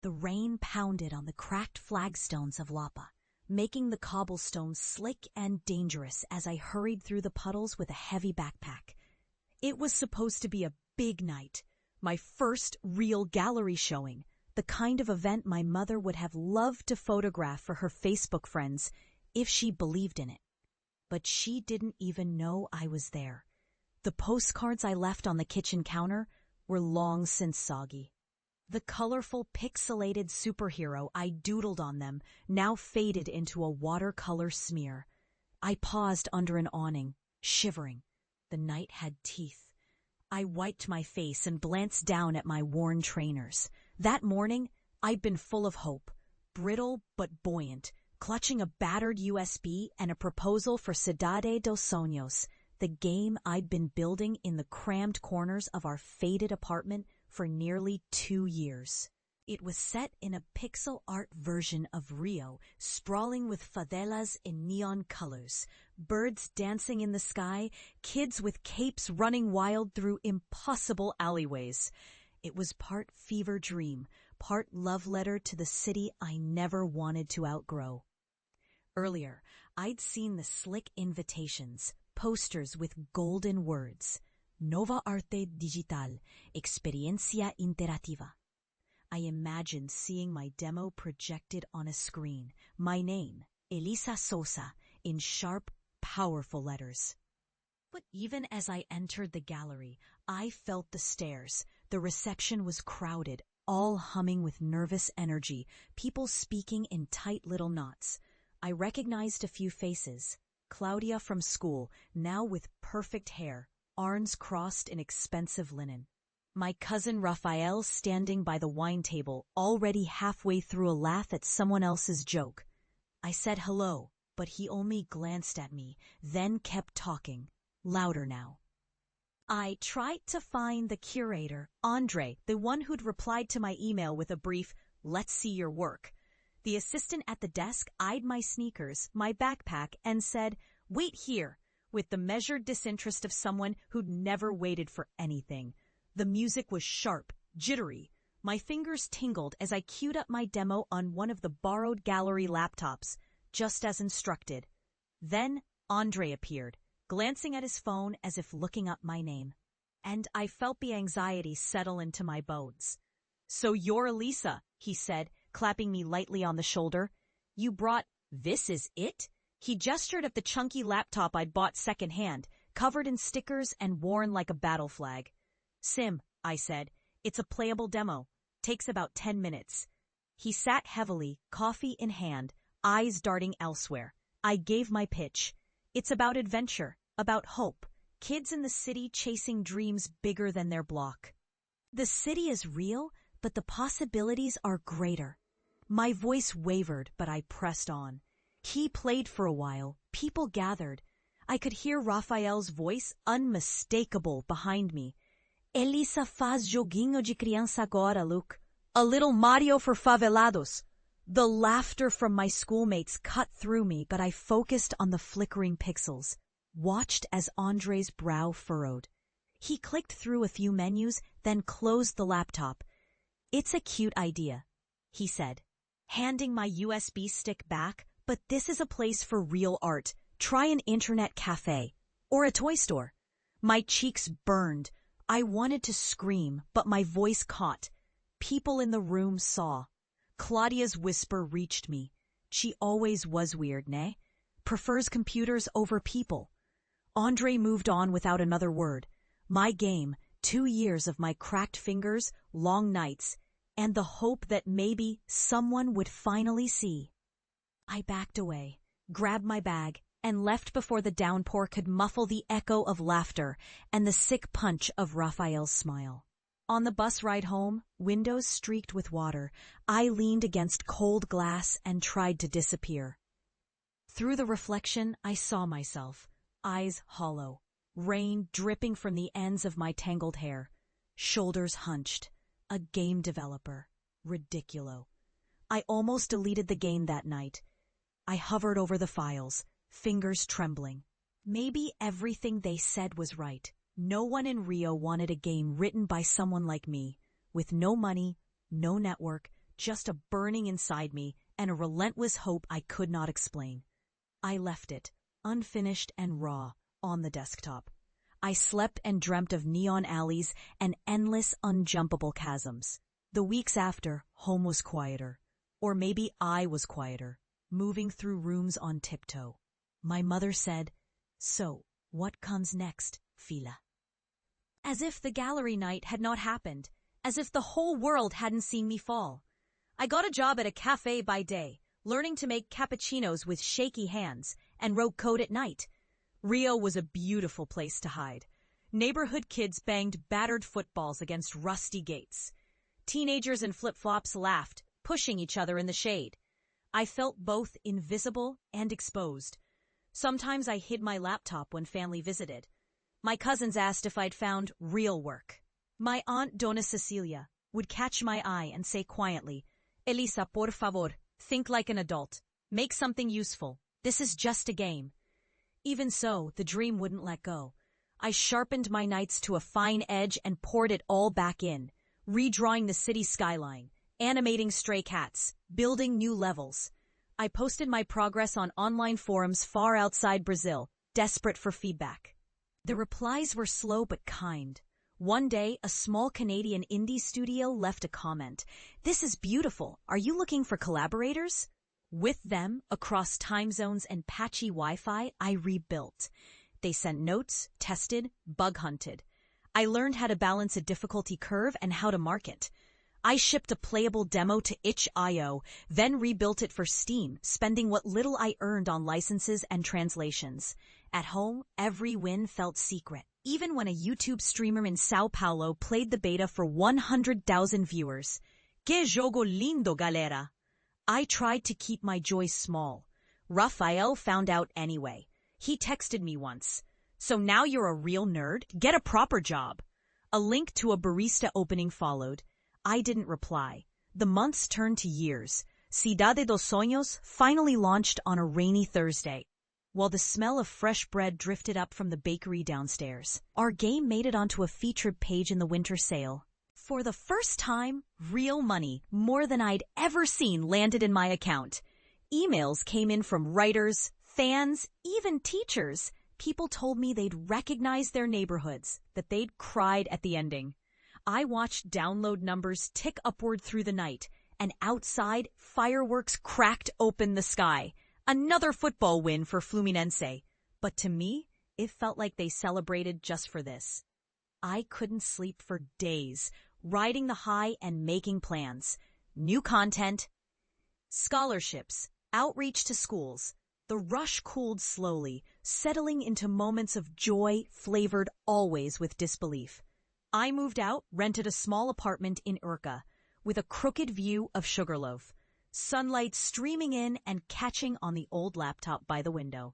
The rain pounded on the cracked flagstones of Lapa, making the cobblestones slick and dangerous as I hurried through the puddles with a heavy backpack. It was supposed to be a big night, my first real gallery showing, the kind of event my mother would have loved to photograph for her Facebook friends if she believed in it. But she didn't even know I was there. The postcards I left on the kitchen counter were long since soggy. The colorful, pixelated superhero I doodled on them now faded into a watercolor smear. I paused under an awning, shivering. The night had teeth. I wiped my face and glanced down at my worn trainers. That morning, I'd been full of hope, brittle but buoyant, clutching a battered USB and a proposal for Cidade dos Sonhos, the game I'd been building in the crammed corners of our faded apartment for nearly 2 years. It was set in a pixel art version of Rio, sprawling with favelas in neon colors, birds dancing in the sky, kids with capes running wild through impossible alleyways. It was part fever dream, part love letter to the city I never wanted to outgrow. Earlier, I'd seen the slick invitations, posters with golden words. Nova arte digital, experiencia interactiva. I imagined seeing my demo projected on a screen, my name, Elisa Sosa, in sharp, powerful letters. But even as I entered the gallery, I felt the stares. The reception was crowded, all humming with nervous energy, people speaking in tight little knots. I recognized a few faces. Claudia from school, now with perfect hair, arms crossed in expensive linen. My cousin Raphael standing by the wine table, already halfway through a laugh at someone else's joke. I said hello, but he only glanced at me, then kept talking, louder now. I tried to find the curator, Andre, the one who'd replied to my email with a brief, "Let's see your work." The assistant at the desk eyed my sneakers, my backpack, and said, "Wait here," with the measured disinterest of someone who'd never waited for anything. The music was sharp, jittery. My fingers tingled as I queued up my demo on one of the borrowed gallery laptops, just as instructed. Then Andre appeared, glancing at his phone as if looking up my name. And I felt the anxiety settle into my bones. "So you're Elisa," he said, clapping me lightly on the shoulder. "You brought, this is it?" He gestured at the chunky laptop I'd bought secondhand, covered in stickers and worn like a battle flag. "Sim," I said. "It's a playable demo. Takes about 10 minutes. He sat heavily, coffee in hand, eyes darting elsewhere. I gave my pitch. It's about adventure, about hope, kids in the city chasing dreams bigger than their block. The city is real, but the possibilities are greater. My voice wavered, but I pressed on. He played for a while. People gathered. I could hear Raphael's voice, unmistakable, behind me. "Elisa faz joguinho de criança agora, Luke. A little Mario for favelados." The laughter from my schoolmates cut through me, but I focused on the flickering pixels, watched as Andre's brow furrowed. He clicked through a few menus, then closed the laptop. "It's a cute idea," he said, handing my USB stick back, "but this is a place for real art. Try an internet cafe. Or a toy store." My cheeks burned. I wanted to scream, but my voice caught. People in the room saw. Claudia's whisper reached me. She always was weird, nay? Prefers computers over people. Andre moved on without another word. My game, 2 years of my cracked fingers, long nights, and the hope that maybe someone would finally see. I backed away, grabbed my bag, and left before the downpour could muffle the echo of laughter and the sick punch of Raphael's smile. On the bus ride home, windows streaked with water, I leaned against cold glass and tried to disappear. Through the reflection, I saw myself, eyes hollow, rain dripping from the ends of my tangled hair, shoulders hunched, a game developer, ridiculo. I almost deleted the game that night. I hovered over the files, fingers trembling. Maybe everything they said was right. No one in Rio wanted a game written by someone like me, with no money, no network, just a burning inside me and a relentless hope I could not explain. I left it, unfinished and raw, on the desktop. I slept and dreamt of neon alleys and endless, unjumpable chasms. The weeks after, home was quieter. Or maybe I was quieter, moving through rooms on tiptoe. My mother said, "So, what comes next, Fila?" As if the gallery night had not happened, as if the whole world hadn't seen me fall. I got a job at a cafe by day, learning to make cappuccinos with shaky hands, and wrote code at night. Rio was a beautiful place to hide. Neighborhood kids banged battered footballs against rusty gates. Teenagers in flip-flops laughed, pushing each other in the shade. I felt both invisible and exposed. Sometimes I hid my laptop when family visited. My cousins asked if I'd found real work. My aunt Dona Cecilia would catch my eye and say quietly, "Elisa, por favor, think like an adult. Make something useful. This is just a game." Even so, the dream wouldn't let go. I sharpened my nights to a fine edge and poured it all back in, redrawing the city skyline, animating stray cats, building new levels. I posted my progress on online forums far outside Brazil, desperate for feedback. The replies were slow but kind. One day, a small Canadian indie studio left a comment. "This is beautiful. Are you looking for collaborators?" With them, across time zones and patchy Wi-Fi, I rebuilt. They sent notes, tested, bug-hunted. I learned how to balance a difficulty curve and how to market. I shipped a playable demo to itch.io, then rebuilt it for Steam, spending what little I earned on licenses and translations. At home, every win felt secret. Even when a YouTube streamer in Sao Paulo played the beta for 100,000 viewers. Que jogo lindo, galera! I tried to keep my joy small. Rafael found out anyway. He texted me once. "So now you're a real nerd? Get a proper job." A link to a barista opening followed. I didn't reply. The months turned to years. Cidade dos Sonhos finally launched on a rainy Thursday, while the smell of fresh bread drifted up from the bakery downstairs. Our game made it onto a featured page in the winter sale. For the first time, real money, more than I'd ever seen, landed in my account. Emails came in from writers, fans, even teachers. People told me they'd recognized their neighborhoods, that they'd cried at the ending. I watched download numbers tick upward through the night, and outside, fireworks cracked open the sky. Another football win for Fluminense. But to me, it felt like they celebrated just for this. I couldn't sleep for days, riding the high and making plans. New content, scholarships, outreach to schools. The rush cooled slowly, settling into moments of joy flavored always with disbelief. I moved out, rented a small apartment in Urca, with a crooked view of Sugarloaf, sunlight streaming in and catching on the old laptop by the window.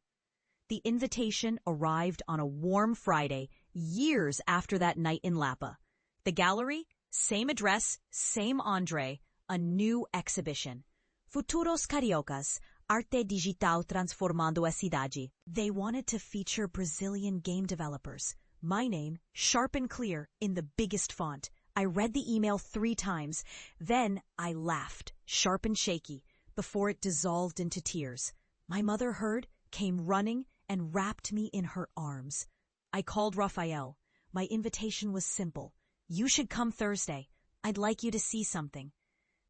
The invitation arrived on a warm Friday, years after that night in Lapa. The gallery, same address, same Andre, a new exhibition. Futuros Cariocas, Arte Digital Transformando a Cidade. They wanted to feature Brazilian game developers. My name, sharp and clear, in the biggest font. I read the email 3 times. Then I laughed, sharp and shaky, before it dissolved into tears. My mother heard, came running, and wrapped me in her arms. I called Rafael. My invitation was simple. "You should come Thursday. I'd like you to see something."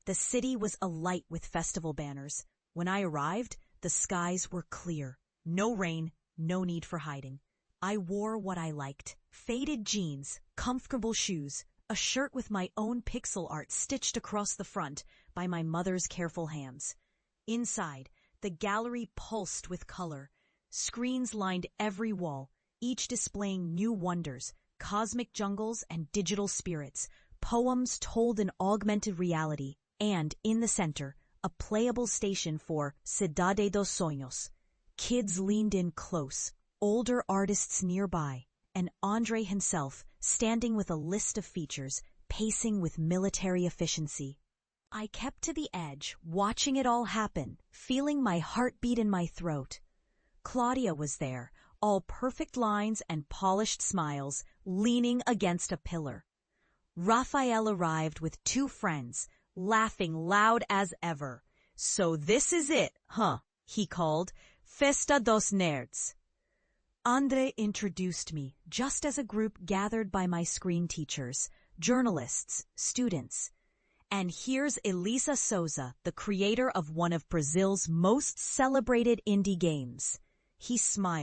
The city was alight with festival banners. When I arrived, the skies were clear. No rain, no need for hiding. I wore what I liked. Faded jeans, comfortable shoes, a shirt with my own pixel art stitched across the front by my mother's careful hands. Inside, the gallery pulsed with color. Screens lined every wall, each displaying new wonders, cosmic jungles and digital spirits, poems told in augmented reality, and, in the center, a playable station for Cidade dos Sonhos. Kids leaned in close, older artists nearby, and Andre himself standing with a list of features, pacing with military efficiency. I kept to the edge, watching it all happen, feeling my heartbeat in my throat. Claudia was there, all perfect lines and polished smiles, leaning against a pillar. Rafael arrived with 2 friends, laughing loud as ever. "So this is it, huh?" he called. "Festa dos Nerds." Andre introduced me just as a group gathered by my screen teachers, journalists, students. And here's Elisa Souza, the creator of one of Brazil's most celebrated indie games. He smiled.